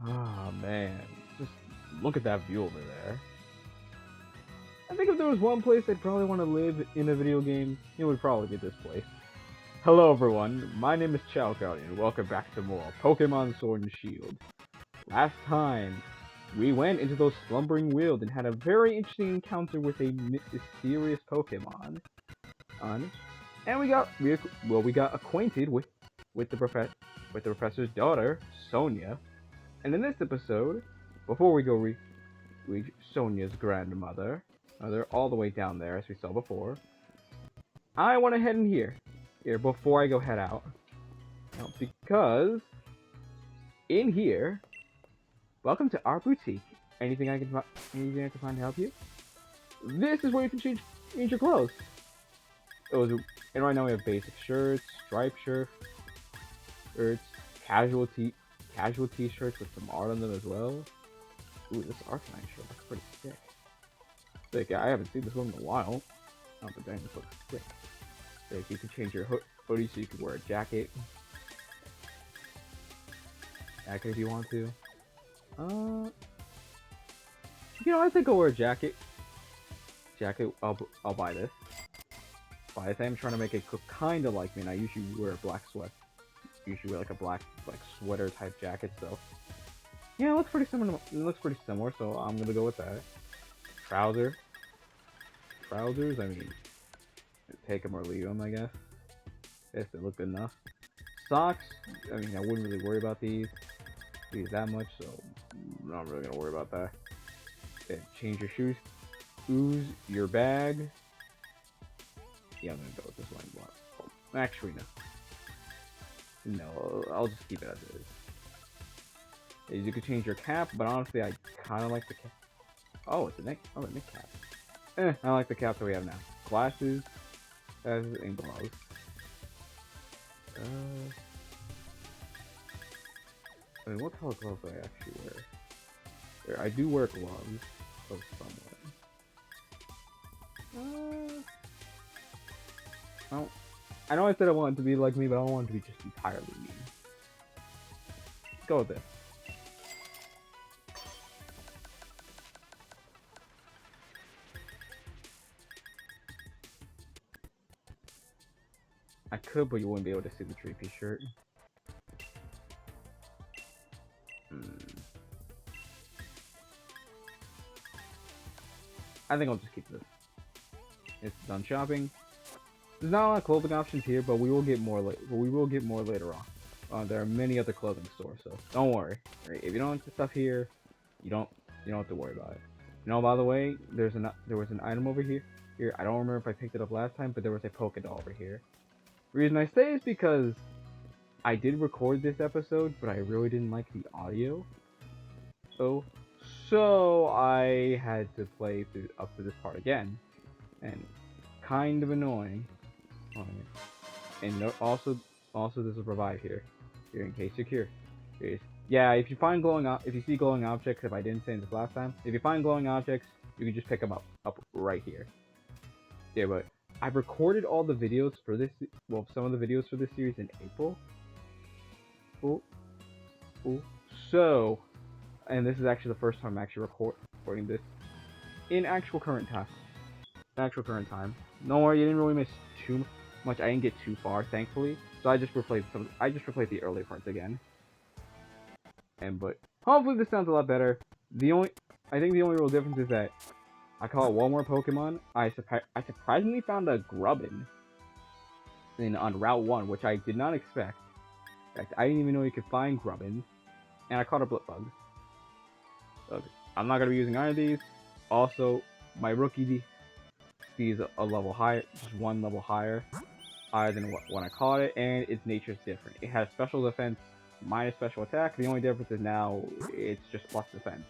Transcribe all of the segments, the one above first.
Ah, man. Just look at that view over there. I think if there was one place I'd probably want to live in a video game, it would probably be this place. Hello everyone, my name is Chalcouty, and welcome back to more Pokemon Sword and Shield. Last time, we went into those slumbering wilds and had a very interesting encounter with a mysterious Pokemon. And we got acquainted with the professor's daughter, Sonia. And in this episode, before we go reach Sonia's grandmother, they're all the way down there as we saw before, I want to head in here before I go head out. Now, because in here, welcome to our boutique. Anything I can find to help you? This is where you can change your clothes. And right now we have basic shirts, striped shirts, casual t-shirts with some art on them as well. Ooh, this Arcanine shirt looks pretty sick. I haven't seen this one in a while. Oh, but dang, this looks sick. You can change your hoodie so you can wear a jacket. If you want to. I think I'll wear a jacket. I'll buy this. I'm trying to make it look kind of like me, and I usually wear a black sweat. Usually wear like a black sweater type jacket, so yeah, it looks pretty similar. So I'm gonna go with that. Trousers. I mean, take them or leave them, I guess. If they look good enough. Socks. I mean, I wouldn't really worry about these that much, so I'm not really gonna worry about that. Okay, change your shoes. Your bag. Yeah, I'm gonna go with this one. Oh, actually, no, I'll just keep it as it is. You can change your cap, but honestly, I kind of like the cap. Oh, it's a neck. Oh, a neck cap. I like the cap that we have now. Glasses, and gloves. I mean, what color gloves do I actually wear? I do wear gloves of somewhat. I know I said I want it to be like me, but I don't want it to be just entirely me. Let's go with this. I could, but you wouldn't be able to see the 3-piece shirt. I think I'll just keep this. It's done shopping. There's not a lot of clothing options here, but we will get more later on. There are many other clothing stores, so don't worry. Right? If you don't like the stuff here, you don't have to worry about it. By the way, there was an item over here. I don't remember if I picked it up last time, but there was a Pokédoll over here. The reason I say is because I did record this episode, but I really didn't like the audio. So I had to play up to this part again, and kind of annoying. And also this will provide here in case you're curious. Yeah, if you see glowing objects, if I didn't say this last time, if you find glowing objects, you can just pick them up right here. Yeah, but I've recorded all the videos for this, some of the videos for this series in April. So, and this is actually the first time I'm actually recording this in actual current time. No worry, you didn't really miss too much. I didn't get too far, thankfully. So I just replayed the early parts again. But hopefully this sounds a lot better. I think the only real difference is that I caught one more Pokemon. I surprisingly found a Grubbin on Route 1, which I did not expect. In fact, I didn't even know you could find Grubbins. And I caught a Blipbug. Okay. I'm not going to be using either of these. Also, my rookie is a level higher, just one level higher than when I caught it, and its nature is different. It has special defense minus special attack. The only difference is now it's just plus defense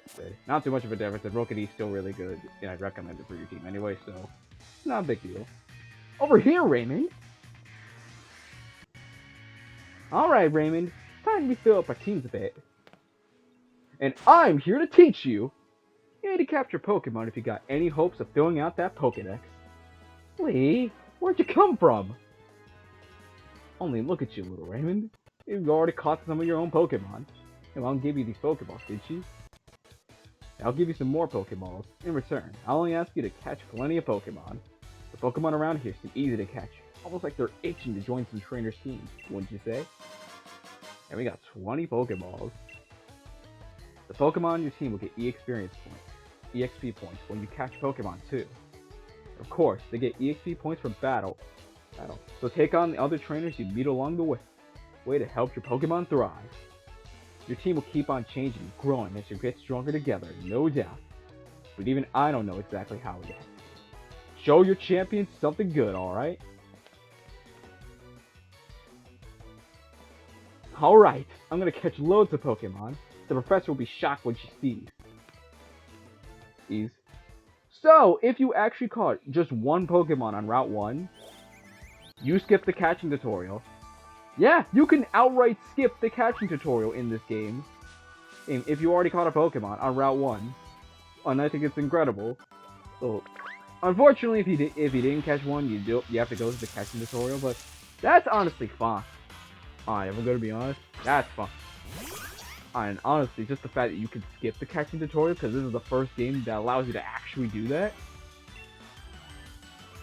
instead. Not too much of a difference. The Rookity is still really good, and I'd recommend it for your team anyway, so it's not a big deal. Over here, Raymond! Alright, Raymond, it's time we fill up our teams a bit. And I'm here to teach you! You need to capture Pokemon if you got any hopes of filling out that Pokedex. Lee, where'd you come from? Only look at you, little Raymond. You've already caught some of your own Pokemon. Hey, Mom gave you these Pokeballs, did she? I'll give you some more Pokeballs in return. I'll only ask you to catch plenty of Pokemon. The Pokemon around here seem easy to catch, almost like they're itching to join some trainers' teams, wouldn't you say? And we got 20 Pokeballs. The Pokemon on your team will get EXP points when you catch Pokemon too. Of course, they get EXP points from battle. So take on the other trainers you meet along the way to help your Pokemon thrive. Your team will keep on changing and growing as you get stronger together, no doubt. But even I don't know exactly how yet. Show your champions something good, alright? Alright, I'm gonna catch loads of Pokemon. The professor will be shocked when she sees. So, if you actually caught just one Pokemon on Route 1, you skip the catching tutorial. Yeah, you can outright skip the catching tutorial in this game. If you already caught a Pokemon on Route 1. And I think it's incredible. So, unfortunately, if you didn't catch one, you have to go to the catching tutorial, but that's honestly fine. Alright, if I'm gonna be honest, that's fine. And honestly, just the fact that you can skip the catching tutorial, because this is the first game that allows you to actually do that.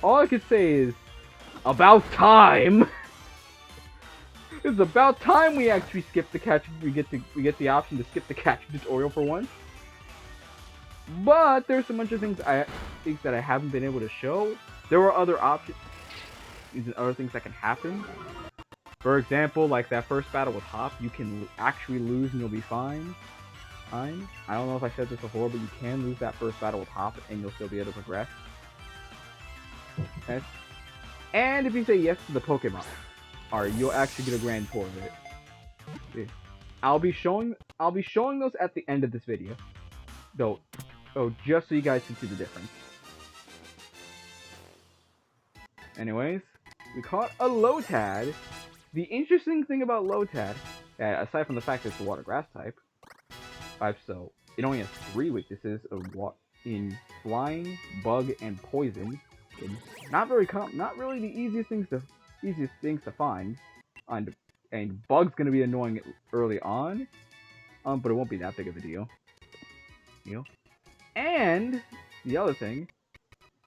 All I could say is, about time! It's about time we actually skip the catch. We get the option to skip the catching tutorial for once. But there's some other things that I haven't been able to show. There were other options and other things that can happen. For example, like that first battle with Hop, you can actually lose and you'll be fine. I don't know if I said this before, but you can lose that first battle with Hop and you'll still be able to progress. Okay. And if you say yes to the Pokemon, alright, you'll actually get a grand tour of it. See. I'll be showing those at the end of this video. Though, just so you guys can see the difference. Anyways, we caught a Lotad. The interesting thing about Lotad, aside from the fact that it's a water grass type, so it only has 3 weaknesses in flying, bug, and poison. Not really the easiest things to find. And bug's gonna be annoying early on, but it won't be that big of a deal. And the other thing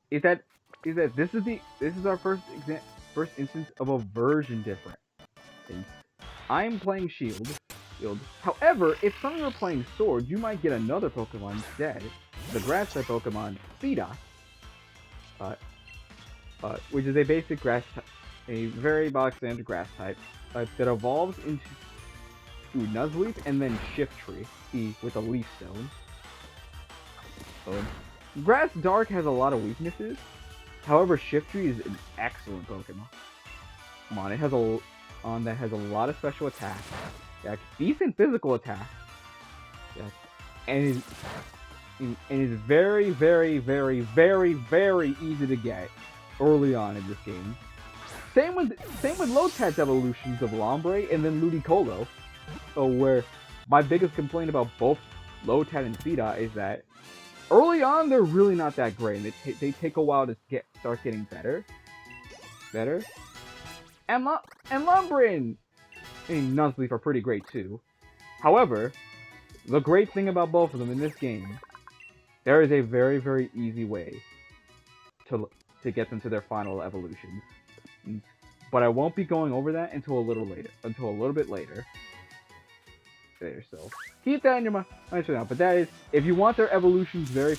is that this is our first instance of a version difference. I'm playing Shield. However, if some of you are playing Sword, you might get another Pokemon instead. The grass type Pokemon, Sida, which is a basic grass type, a very standard grass type that evolves into Nuzleaf and then Shiftry with a Leaf Stone. Grass Dark has a lot of weaknesses. However, Shiftry is an excellent Pokemon. That has a lot of special attacks. Decent physical attacks. And is very, very, very, very, very easy to get early on in this game. Same with Lotad's evolutions of Lombre and then Ludicolo. Where my biggest complaint about both Lotad and Sida is that early on they're really not that great. They take a while to start getting better. And Lombre and Nuzleaf are pretty great too. However, the great thing about both of them in this game, there is a very, very easy way to get them to their final evolutions. But I won't be going over that until a little bit later. So keep that in your mind for now. But that is, if you want their evolutions very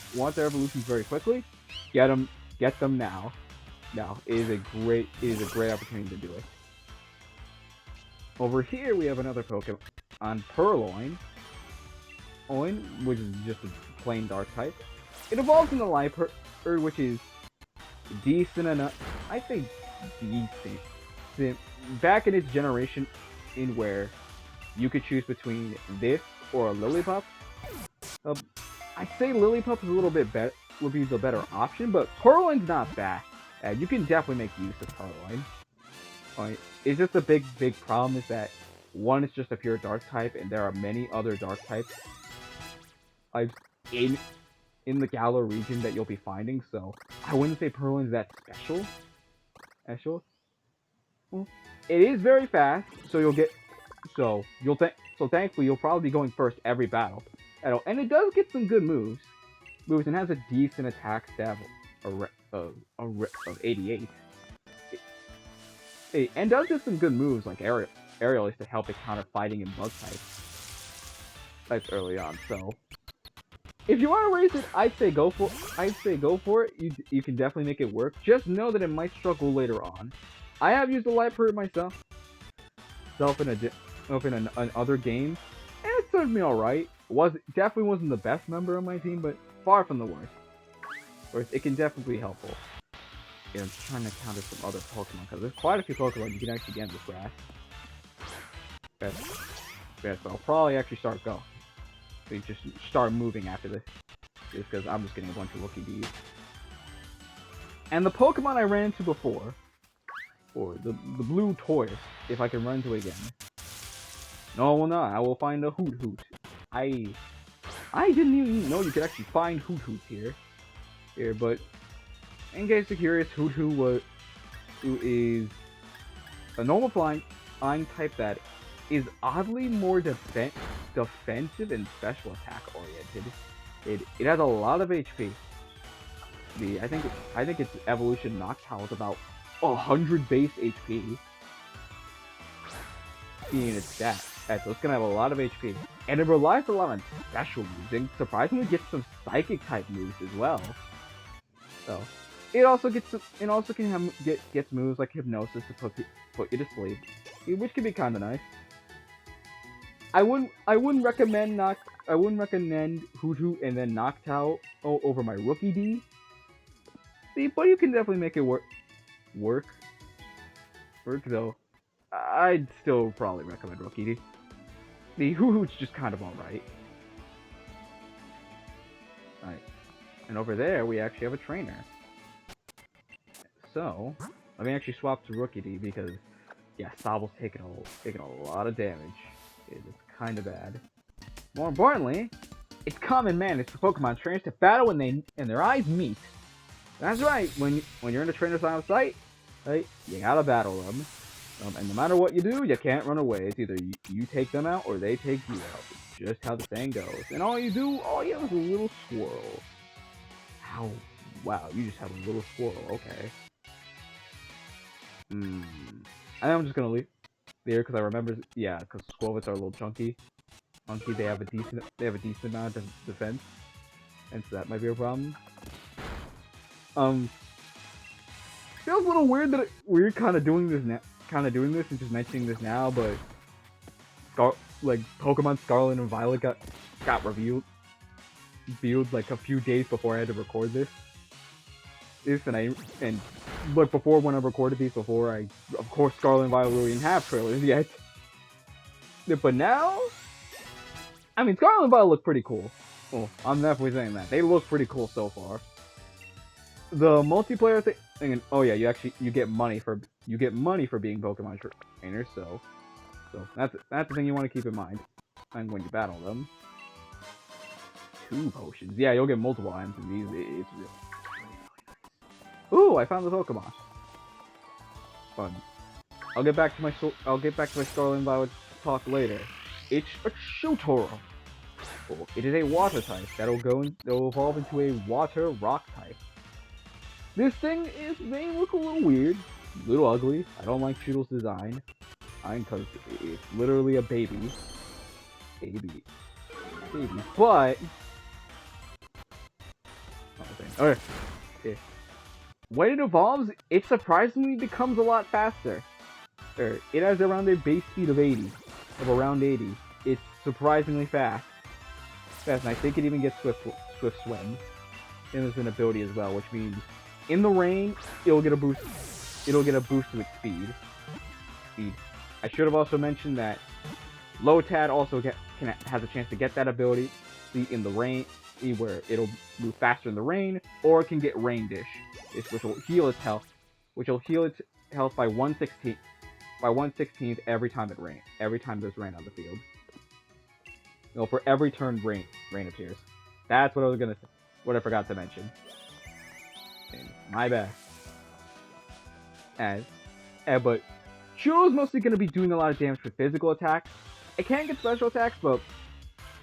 quickly, get them now. Now is a great opportunity to do it. Over here we have another Pokemon on Purloin, which is just a plain Dark type. It evolves into Liepard, which is decent enough. I say decent. Back in its generation, in where you could choose between this or a Lillipup. I'd say Lillipup is a little bit better, would be the better option, but Purloin's not bad. You can definitely make use of Purloin. It's just a big problem is that one is just a pure Dark type, and there are many other Dark types in the Galar region that you'll be finding. So I wouldn't say Purloin's that special. Well, it is very fast, so you'll get So thankfully you'll probably be going first every battle. And it does get some good moves, and has a decent attack stat of 88. And does get some good moves like aerial is to help it counter fighting and bug types early on. So if you want to raise it, I'd say go for it. You can definitely make it work. Just know that it might struggle later on. I have used the light fruit myself in other games, and it served me alright. Definitely wasn't the best member of my team, but far from the worst. Of course, it can definitely be helpful. Yeah, I'm just trying to counter some other Pokemon, because there's quite a few Pokemon you can actually get in this grass. Yeah, so I'll probably actually start go. So you just start moving after this. Just because I'm just getting a bunch of rookie Ds. And the Pokemon I ran into before, or the blue Taurus, if I can run into it again. No, I will not. I will find a Hoot. I didn't even know you could actually find Hoot here. But in case you're curious, Hoot is a normal flying type that is oddly more defensive and special attack oriented. It has a lot of HP. I think its evolution Noctowl is about 100 base HP. Being its stat. So it's gonna have a lot of HP. And it relies a lot on special moves, and surprisingly gets some psychic type moves as well. So it also gets moves like hypnosis to put you to sleep, which can be kinda nice. I wouldn't recommend Hoot and then Noctowl over my rookie D. But you can definitely make it work though. I'd still probably recommend rookie D. The Hoot's just kind of alright. Alright. And over there we actually have a trainer. So let me actually swap to rookie D because yeah, Sobble's taking a lot of damage. It's kind of bad. More importantly, it's common managed for Pokemon trainers to battle when their eyes meet. That's right. When you're in a trainer's line of sight, right, you gotta battle them. And no matter what you do, you can't run away. It's either you take them out or they take you out. It's just how the saying goes. And all you have is a little swirl. Ow. Wow, you just have a little swirl. Okay. I think I'm just gonna leave there because I remember. Yeah, because Squirvets are a little chunky. They have a decent amount of defense, and so that might be a problem. Feels a little weird that we're kind of doing this and just mentioning this now, but Pokemon Scarlet and Violet got revealed like a few days before I had to record this. But before when I recorded these, of course Scarlet and Violet really didn't have trailers yet. But now, I mean, Scarlet and Violet look pretty cool. Well, I'm definitely saying that. They look pretty cool so far. The multiplayer thing, oh yeah, you get money for being Pokemon trainers, so that's the thing you want to keep in mind. And when you battle them. 2 potions. Yeah, you'll get multiple items in these. It's really nice. Ooh, I found the Pokemon. Fun. I'll get back to my Scarlet and Violet talk later. It's a Shotoro. Oh, it is a water type that'll evolve into a water rock type. This thing may look a little weird, a little ugly. I don't like Shootle's design. Because it's literally a baby. But okay. When it evolves, it surprisingly becomes a lot faster. It has around a base speed of around 80. It's surprisingly fast. And I think it even gets Swift Swim. And there's an ability as well, which means in the rain, it'll get a boost to its speed. I should have also mentioned that Lotad also has a chance to get that ability in the rain, where it'll move faster in the rain, or it can get Rain Dish, which will heal its health, by 1/16 every time there's rain on the field. For every turn rain appears. That's what I forgot to mention. And my bad. But Chulo's mostly going to be doing a lot of damage with physical attacks. It can get special attacks, but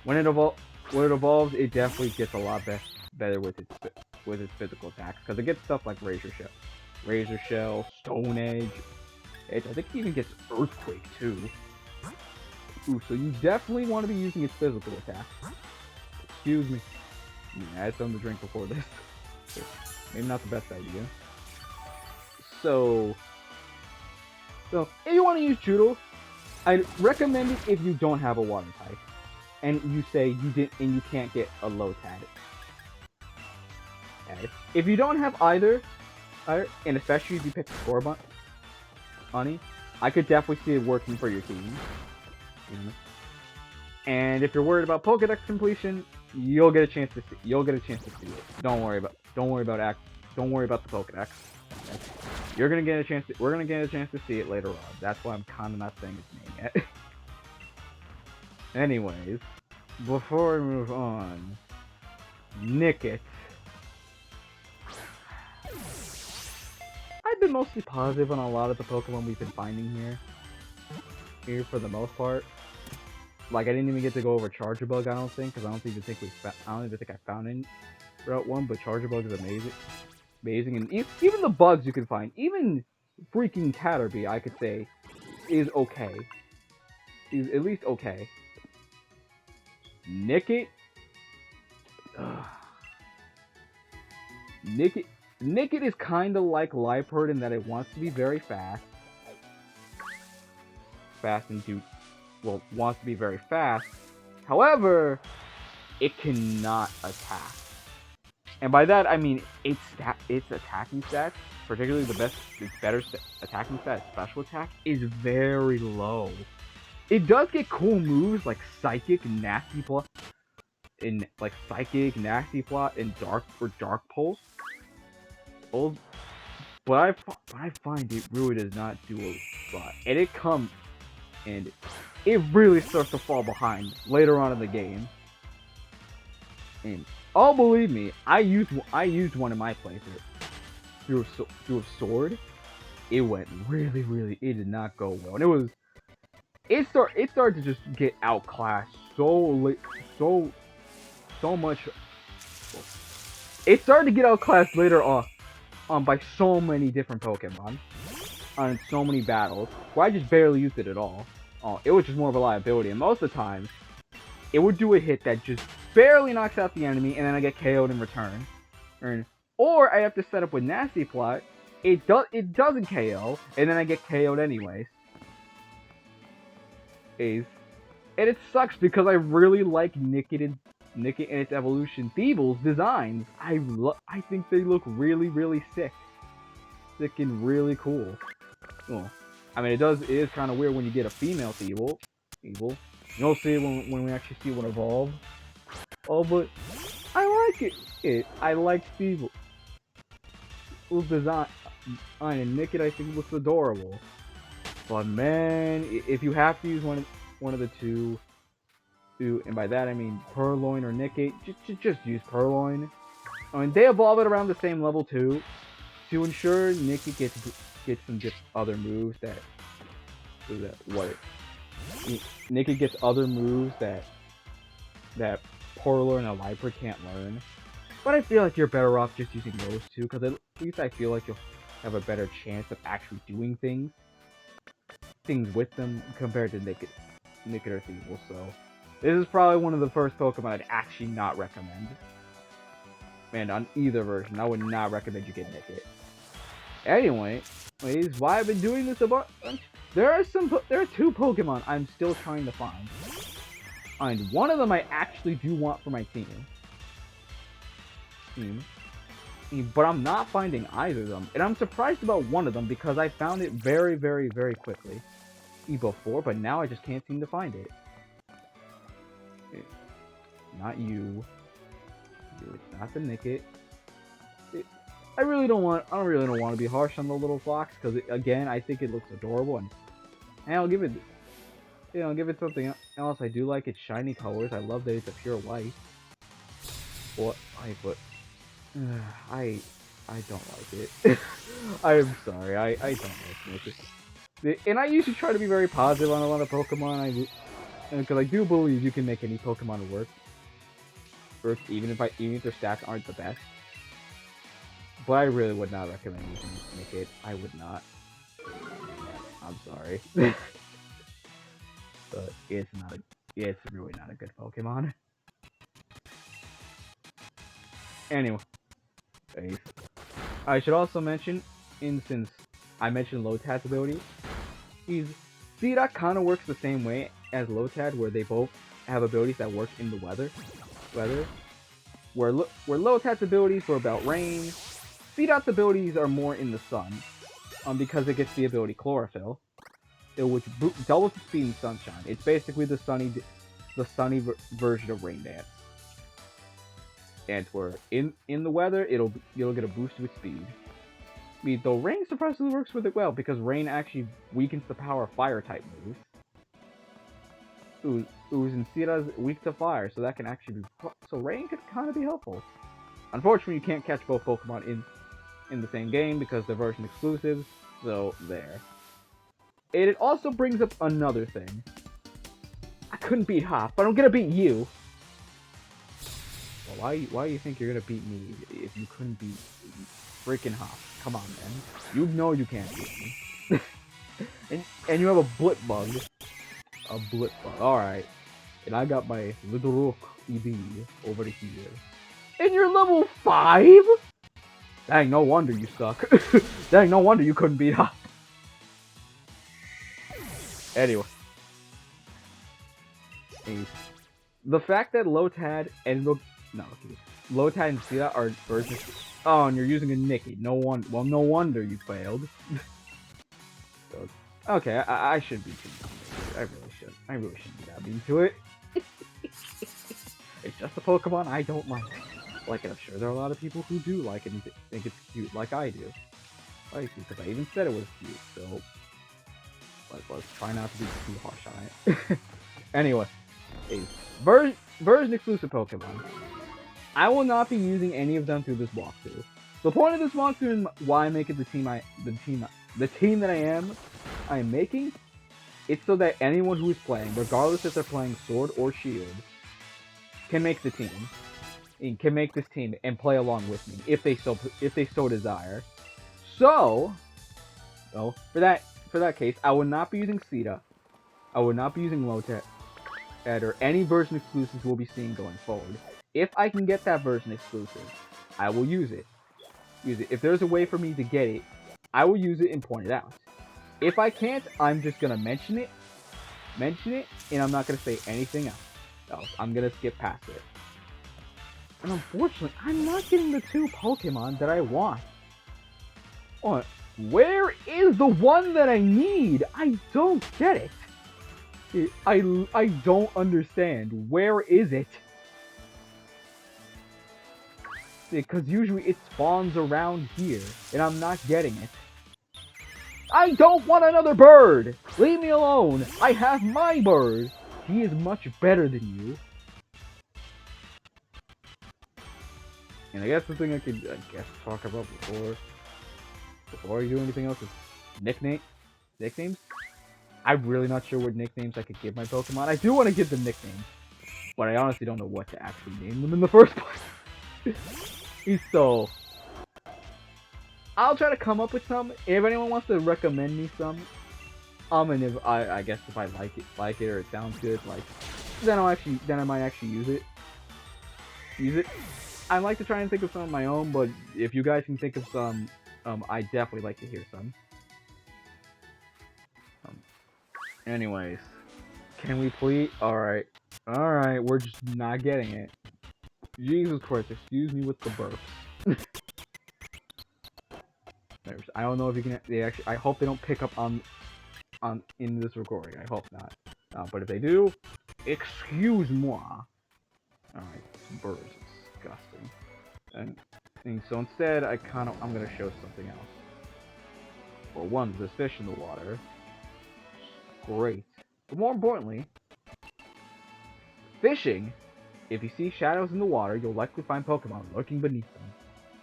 when it evolves, it definitely gets a lot better with its physical attacks, because it gets stuff like Razor Shell, Stone Edge. I think it even gets Earthquake too. Ooh, so you definitely want to be using its physical attacks. Excuse me. I had something to drink before this. Maybe not the best idea. So if you want to use Chudel, I'd recommend it if you don't have a water type, and you say you can't get a low tag. Okay. If you don't have either, and especially if you pick Score Bunny, I could definitely see it working for your team. And if you're worried about Pokédex completion, you'll get a chance to see it. Don't worry about the Pokédex. Okay? We're gonna get a chance to see it later on. That's why I'm kind of not saying its name yet. Anyways, before we move on, Nickit. I've been mostly positive on a lot of the Pokemon we've been finding here for the most part. Like, I didn't even get to go over Charjabug, I don't think, because I don't even think I found any Route 1, but Charjabug is amazing, and even the bugs you can find, even freaking Caterpie, I could say, is okay. Is at least okay. Nickit? Nickit is kind of like Liepard in that it wants to be very fast. Wants to be very fast. However, it cannot attack. And by that, I mean its attacking stats, particularly its better attacking stat, special attack, is very low. It does get cool moves like Psychic, Nasty Plot, and Dark Pulse. But I find it really does not do a lot, and it really starts to fall behind later on in the game. And believe me, I used one in my playthrough through a sword. It went really. It did not go well, and it started to just get outclassed so much. It started to get outclassed later on by so many different Pokemon on so many battles where I just barely used it at all. It was just more of a liability, and most of the time, it would do a hit that just barely knocks out the enemy, and then I get KO'd in return. Or I have to set up with Nasty Plot. It doesn't KO, and then I get KO'd anyways. And it sucks because I really like Nickit and its evolution Feeble's designs. I think they look really sick and really cool. Well, I mean, it is kind of weird when you get a female Feeble. You'll see when we actually see one evolve. Oh, but I like it. I like Feeble's design. And Nickit, I think, looks adorable. But man, if you have to use one of the two, and by that I mean Purloin or Nickit, just use Purloin. I mean, they evolve at around the same level too, to ensure Nickit gets some just other moves Nickit gets other moves that Purloin and Liepard can't learn. But I feel like you're better off just using those two, because at least I feel like you'll have a better chance of actually doing things with them compared to Nickit or Feeble. So this is probably one of the first Pokemon I'd actually not recommend. And on either version, I would not recommend you get Nickit. Anyway, why I've been doing this a bunch. There are two Pokemon I'm still trying to find. And one of them I actually do want for my team. But I'm not finding either of them. And I'm surprised about one of them because I found it very quickly before, but now I just can't seem to find it. Not you. It's not the Nickit. I don't really don't want to be harsh on the little fox, because again, I think it looks adorable, and I'll give it something else. I do like its shiny colors. I love that it's a pure white. But I don't like it. I'm sorry, I don't like Nickit. And I usually try to be very positive on a lot of Pokemon. Because I do believe you can make any Pokemon work, even if their stats aren't the best. But I really would not recommend using Nickit. I would not. I'm sorry. But it's really not a good Pokemon. Anyway, I should also mention, since I mentioned Lotad's ability, Seedot kind of works the same way as Lotad, where they both have abilities that work in the weather. Where Lotad's abilities were about rain, Seedot's abilities are more in the sun, because it gets the ability Chlorophyll, which doubles the speed in Sunshine. It's basically the sunny version of Rain Dance. And where in the weather, you'll get a boost to its speed. Though Rain surprisingly works with it well, because Rain actually weakens the power of Fire-type moves. Ooze and Seedot is weak to Fire, so that can actually be... So Rain could kind of be helpful. Unfortunately, you can't catch both Pokemon in the same game, because they're version exclusives, so there. And it also brings up another thing. I couldn't beat Hop, but I'm gonna beat you! Well, why do you think you're gonna beat me if you couldn't beat freaking Hop? Come on, man. You know you can't beat me. and you have a Blitbug. A Blitbug. Alright. And I got my little Rook EV over here. And you're level 5? Dang, no wonder you suck. Dang, no wonder you couldn't beat Hop. Anyway. The fact that Lotad and Lotad and Seedot are versions. Oh, and you're using a Nicky. No wonder you failed. So, okay, I should be too mean. I really shouldn't be that mean to it. It's just a Pokemon I don't like. And I'm sure there are a lot of people who do like it and think it's cute, like I do. Because I even said it was cute, so let's try not to be too harsh on it. Anyway, version exclusive Pokemon. I will not be using any of them through this walkthrough. The point of this walkthrough and why I make it the team that I am making, it's so that anyone who is playing, regardless if they're playing Sword or Shield, can make the team. And can make this team and play along with me if they so desire. So, well, for that case, I will not be using Seedot. I will not be using Lotad, or any version exclusives we'll be seeing going forward. If I can get that version exclusive, I will use it. If there's a way for me to get it, I will use it and point it out. If I can't, I'm just gonna mention it, and I'm not gonna say anything else. I'm gonna skip past it. And unfortunately, I'm not getting the 2 Pokemon that I want. What? Where is the one that I need? I don't get it. I don't understand. Where is it? Because usually it spawns around here, and I'm not getting it. I don't want another bird! Leave me alone! I have my bird! He is much better than you. And I guess the thing I could, talk about before I do anything else is nicknames. I'm really not sure what nicknames I could give my Pokemon. I do want to give them nicknames, but I honestly don't know what to actually name them in the first place. So, I'll try to come up with some. If anyone wants to recommend me some, and if I guess if I like it or it sounds good, then I might actually use it. I like to try and think of some of my own, but if you guys can think of some, I definitely like to hear some. Anyways, can we please? Alright, we're just not getting it. Jesus Christ, excuse me with the burps. I don't know if you can. I hope they don't pick up on in this recording. I hope not. But if they do, excuse moi. Alright, birds. Disgusting. And so instead, I'm gonna show something else. Well, one, there's fish in the water. Great. But more importantly, fishing. If you see shadows in the water, you'll likely find Pokemon lurking beneath them.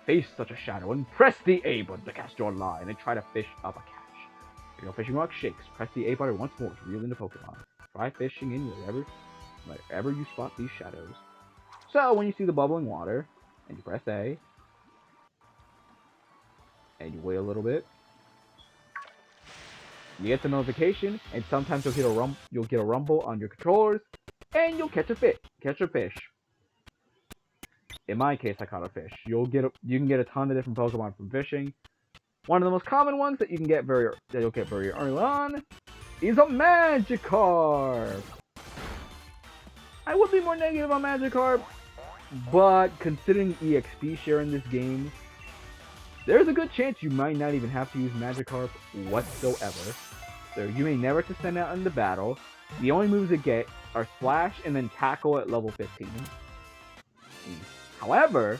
Face such a shadow and press the A button to cast your line and try to fish up a catch. Your fishing rod shakes. Press the A button once more to reel in the Pokemon. Try fishing in wherever you spot these shadows. So when you see the bubbling water, and you press A, and you wait a little bit, you get the notification, and sometimes you'll get a rumble on your controllers, and you'll catch a fish. In my case, I caught a fish. You can get a ton of different Pokemon from fishing. One of the most common ones that you'll get very early on is a Magikarp. I would be more negative on Magikarp, but considering EXP share in this game, there's a good chance you might not even have to use Magikarp whatsoever. So you may never have to send out into battle. The only moves it get are Slash and then Tackle at level 15. However,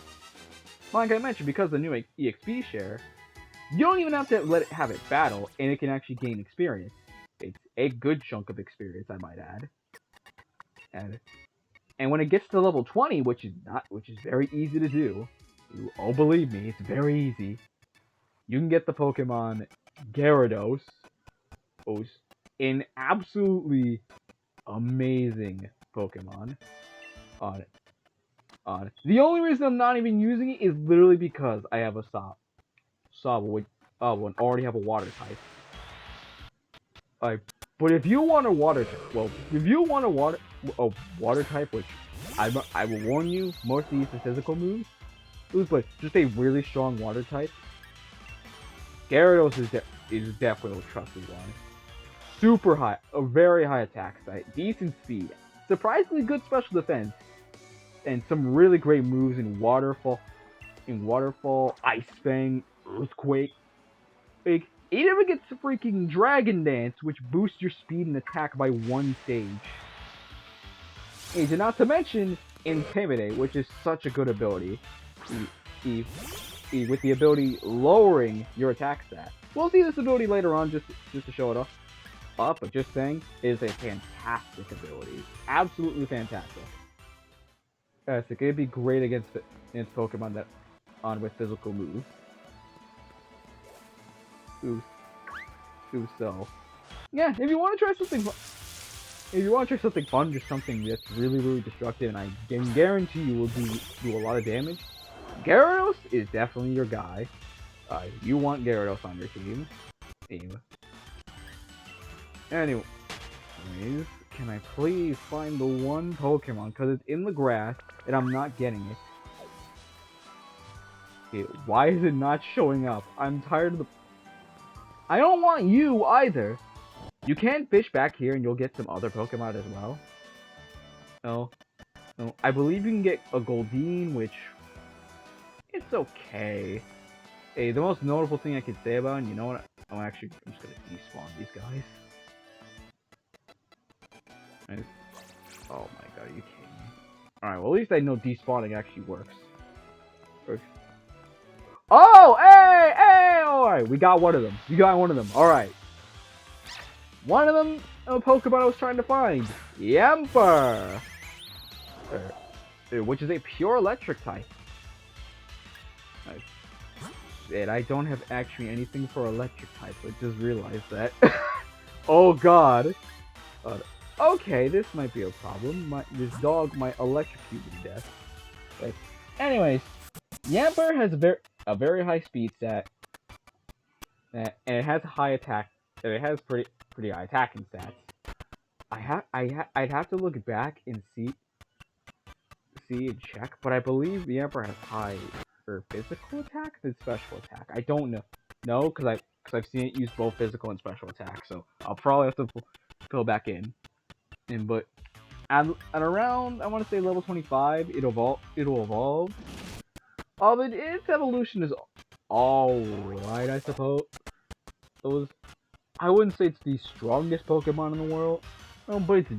like I mentioned, because of the new EXP share, you don't even have to let it have it battle, and it can actually gain experience. It's a good chunk of experience, I might add. And when it gets to level 20, which is very easy to do, believe me, it's very easy. You can get the Pokemon Gyarados, an absolutely amazing Pokemon. The only reason I'm not even using it is literally because I have a Saba would already have a water type. But if you want a water type, which I will warn you, most of these are physical moves. But just a really strong water type, Gyarados is definitely a trusted one. Super high, a very high attack stat, decent speed, surprisingly good special defense, and some really great moves in Waterfall, Ice Fang, Earthquake. It even gets freaking Dragon Dance, which boosts your speed and attack by 1 stage. And not to mention Intimidate, which is such a good ability. With the ability lowering your attack stat. We'll see this ability later on just to show it off. But just saying, it is a fantastic ability. Absolutely fantastic. It'd be great against Pokemon that with physical moves. So yeah, if you want to try something fun, just something that's really, really destructive, and I can guarantee you will do a lot of damage, Gyarados is definitely your guy. You want Gyarados on your team. Anyways, can I please find the one Pokemon? Because it's in the grass, and I'm not getting it. Why is it not showing up? I'm tired of the... I don't want you either! You can fish back here, and you'll get some other Pokemon as well. No. I believe you can get a Goldeen, which... it's okay. Hey, the most notable thing I could say about it, you know what? I'm just gonna despawn these guys. Oh my god, are you kidding me? Alright, well at least I know despawning actually works. Oh, hey! Alright, we got one of them. Alright. One of them, a Pokemon I was trying to find. Yampa! Which is a pure electric type. And I don't have actually anything for electric type. I just realized that. Oh god. Okay, this might be a problem. This dog might electrocute me to death. But anyways, Yampa has a very high speed stat, and it has high attack. It has pretty high attacking stats. I'd have to look back and see and check, but I believe Yampa has high physical attack than special attack. I don't know because I've seen it use both physical and special attack, so I'll probably have to fill back in. But at around, I want to say level 25, it'll evolve. But its evolution is alright, I suppose. I wouldn't say it's the strongest Pokemon in the world, but it's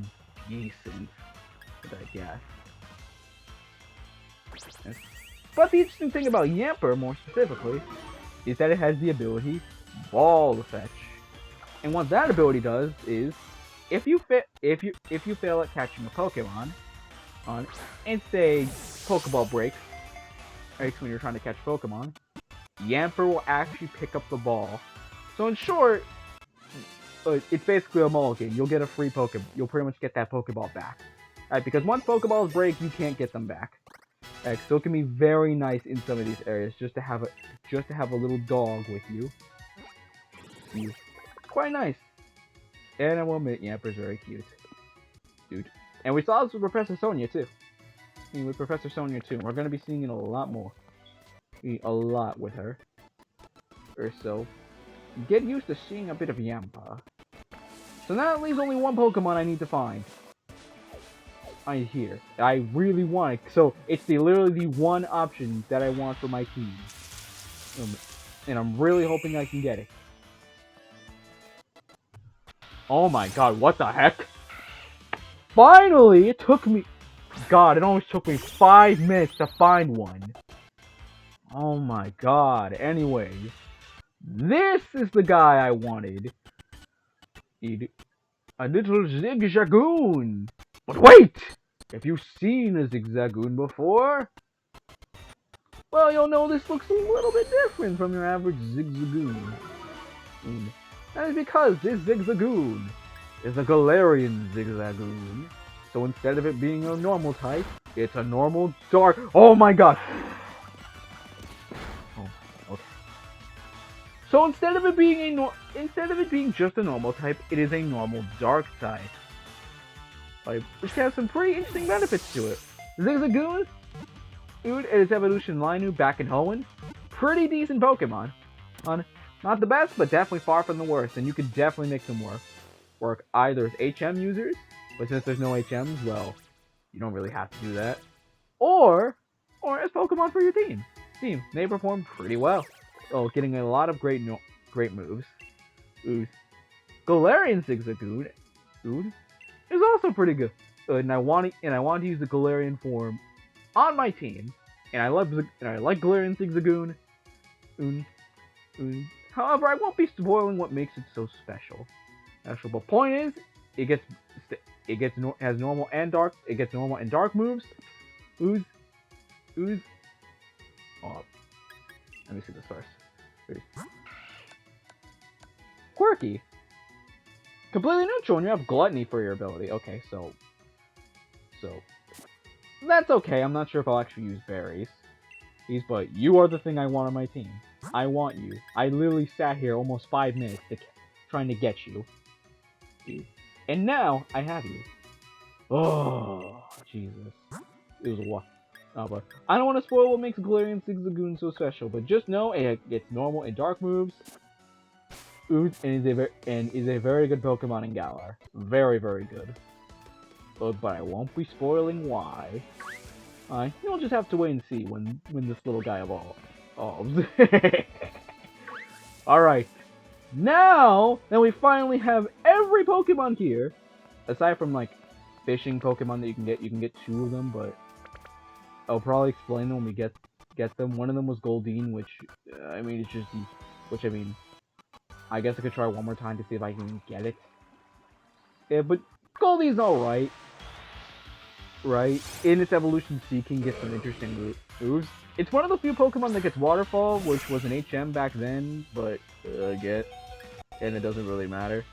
decent, I guess. But the interesting thing about Yampa, more specifically, is that it has the ability Ball Fetch. And what that ability does is, if you fail at catching a Pokemon, and say Pokeball breaks when you're trying to catch Pokemon, Yampa will actually pick up the ball. So in short, it's basically a mulligan. You'll get a free Pokeball. You'll pretty much get that Pokeball back. Alright, because once Pokeballs break, you can't get them back. Alright, so it can be very nice in some of these areas just to have a little dog with you. Quite nice. And I will admit, Yampa's very cute. Dude. And we saw this with Professor Sonia too. With Professor Sonia too. We're gonna be seeing it a lot more. A lot with her. Or so. Get used to seeing a bit of Yampa. So now that leaves only one Pokemon I need to find. I really want it. So it's literally the one option that I want for my team. And I'm really hoping I can get it. Oh my god, what the heck? Finally! It took me... God, it almost took me 5 minutes to find one. Oh my god. Anyways. This is the guy I wanted. A little Zigzagoon. But wait! Have you seen a Zigzagoon before? Well, you'll know this looks a little bit different from your average Zigzagoon. That is because this Zigzagoon is a Galarian Zigzagoon. So instead of it being a normal type, it's a normal dark... Oh my god! Okay. So instead of it being just a normal type, it is a normal dark type. Which has some pretty interesting benefits to it. Zigzagoon, dude, and its evolution Linu back in Hoenn, pretty decent Pokemon. Not the best, but definitely far from the worst, and you could definitely make them work either as HM users, but since there's no HMs, well, you don't really have to do that, or as Pokemon for your team. They perform pretty well. Getting a lot of great moves. Galarian Zigzagoon, is also pretty good. And I want to use the Galarian form on my team. And I like Galarian Zigzagoon. However, I won't be spoiling what makes it so special. But point is, it has normal and dark. It gets normal and dark moves. Oh, let me see this first. Quirky. Completely neutral when you have Gluttony for your ability. Okay, so that's okay. I'm not sure if I'll actually use berries. But you are the thing I want on my team. I want you. I literally sat here almost 5 minutes trying to get you. And now I have you. Oh, Jesus. It was a lot. But I don't want to spoil what makes Galarian Zigzagoon so special, but just know it gets normal and dark moves. And is a very good Pokemon in Galar. Very, very good. But I won't be spoiling why. You'll just have to wait and see when this little guy evolves. Alright. Now that we finally have every Pokemon here, aside from like fishing Pokemon that you can get 2 of them, but I'll probably explain them when we get them. One of them was Goldeen, which I guess I could try one more time to see if I can get it. Yeah, but Goldeen's alright. Right? In its evolution, Seeking gets some interesting moves. It's one of the few Pokemon that gets Waterfall, which was an HM back then, but and it doesn't really matter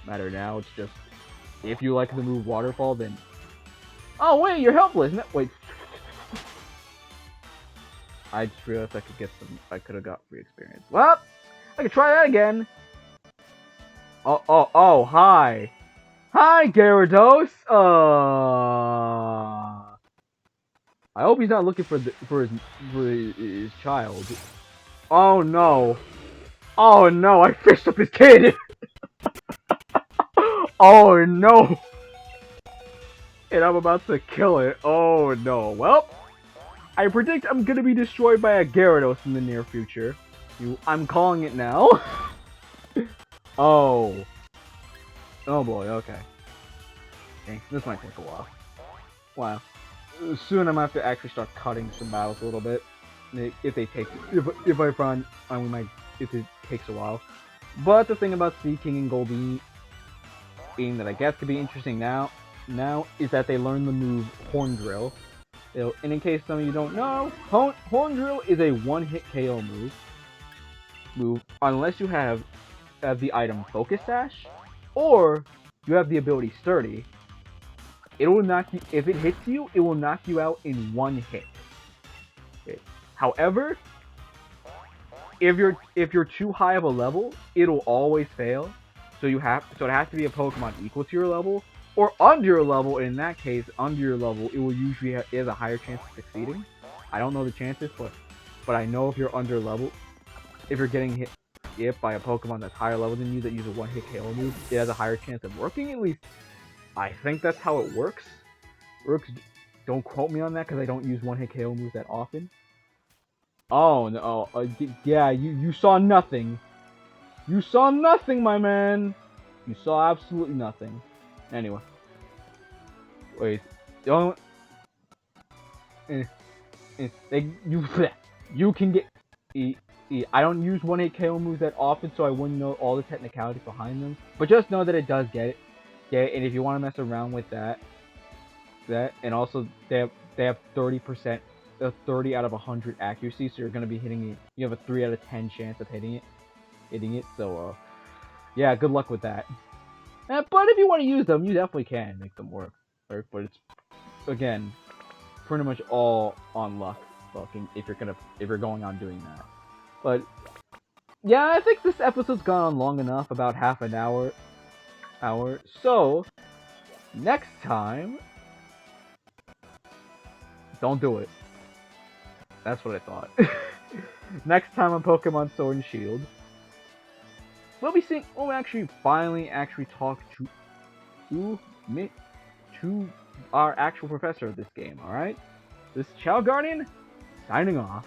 now. It's just, if you like the move Waterfall, then... Oh wait, you're helpless! No, wait. I just realized I could have got free experience. Well, I could try that again! Oh, hi! Hi, Gyarados! I hope he's not looking for his child. Oh no! Oh no! I fished up his kid! Oh no! And I'm about to kill it. Oh no! Well, I predict I'm gonna be destroyed by a Gyarados in the near future. I'm calling it now. Oh. Oh boy, okay. Dang, this might take a while. Wow. Soon I might have to actually start cutting some battles a little bit. If it takes a while. But the thing about Seeking and Goldeen that I guess could be interesting now is that they learn the move Horn Drill. And in case some of you don't know, Horn Drill is a one-hit KO move unless you have the item Focus Sash, Or you have the ability Sturdy. It will knock you, if it hits you, it will knock you out in one hit. Okay. However, if you're too high of a level, it'll always fail. So it has to be a Pokemon equal to your level or under your level. And in that case, under your level, it will usually has a higher chance of succeeding. I don't know the chances, but I know if you're under level, if you're getting hit by a Pokemon that's higher level than you that uses a one-hit KO move, it has a higher chance of working. At least I think that's how it works. Don't quote me on that because I don't use one-hit KO moves that often. Oh no! Yeah, you saw nothing. You saw nothing, my man. You saw absolutely nothing. Anyway, wait. Don't. You can get. I don't use one-hit KO moves that often, so I wouldn't know all the technicalities behind them. But just know that it does get it. And if you want to mess around with that, and also they have 30%, 30 out of 100 accuracy, so you're gonna be hitting it. You have a 3 out of 10 chance of hitting it. So yeah, good luck with that. But if you want to use them, you definitely can make them work. But it's again pretty much all on luck. If you're going on doing that. But yeah, I think this episode's gone on long enough, about half an hour. So next time, don't do it. That's what I thought. Next time on Pokemon Sword and Shield, we'll actually finally talk to our actual professor of this game. All right, this is Chow Guardian signing off.